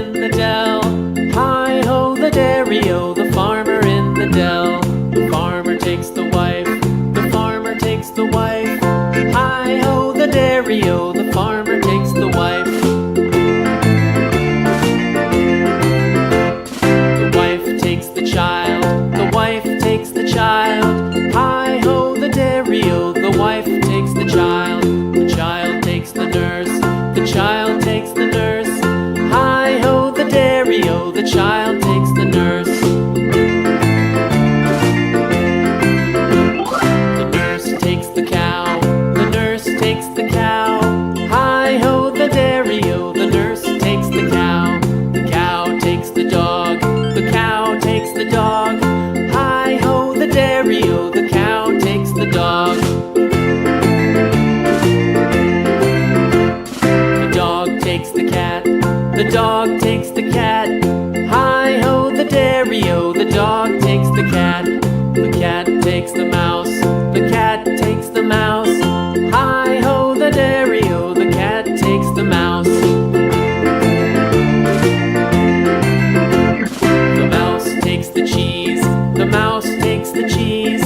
in the dell. Hi-ho, the dairy-o, the farmer in the dell. The farmer takes the wife, the farmer takes the wife. Hi-ho, the dairy-o, the farmer takes the wife. The wife takes the child, the wife takes the child. Hi-ho, the dairy-o, the wife takes the child. The child takes the nurse, the child takes the nurse. Hi-ho, the dairy-o, the child takes the nurse. The nurse takes the cow, the nurse takes the cow. Hi-ho, the dairy-o, the nurse takes the cow. The cow takes the dog, the cow takes the dog. Hi-ho, the dairy-o, the cow takes the dog. The dog takes the cat, the dog takes the cat. Hi-ho, the dairy-o, the dog takes the cat. The cat takes the mouse, the cat takes the mouse. Hi-ho, the dairy-o, the cat takes the mouse. The mouse takes the cheese, the mouse takes the cheese.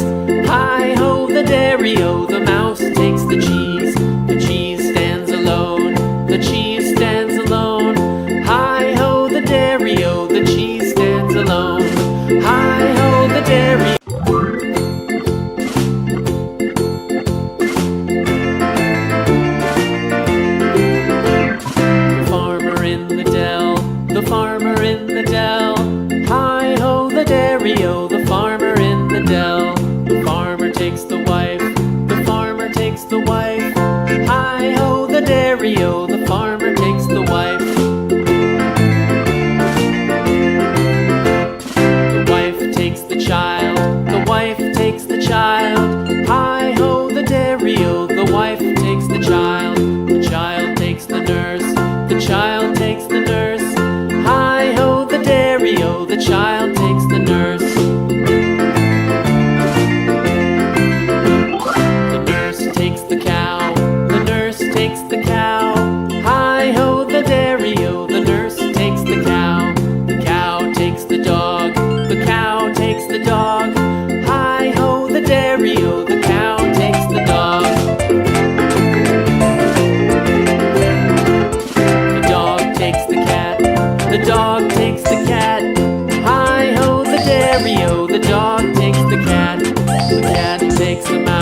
Hi-ho, the dairy-o, the mouse takes the cheese. The cheese stands alone, the cheese stands alone. Hi-ho, the dairy-o, the cheese stands alone. Hi-ho, the dairy. The farmer in the dell, the farmer in the dell. Hi-ho, the dairy-o, the farmer in the dell. The farmer takes the wife, the farmer takes the wife. Hi-ho, the dairy-o, the farmer takes the wife. The wife takes the child, the wife takes the child. Hi-ho, the dairy-o, the wife takes the child. The child takes the nurse, the child takes the nurse. Hi-ho, the dairy-o, the child takes the nurse. The nurse takes the cow, the nurse takes the cow. Hi-ho, the dairy-o, the nurse takes the cow. The cow takes the dog, the cow takes the dog. Hi-ho, the dairy-o, the cow takes the dog. The dog takes the cat, the dog takes the cat. Hi-ho, the dairy-o, the dog takes the cat. The cat takes the mouse.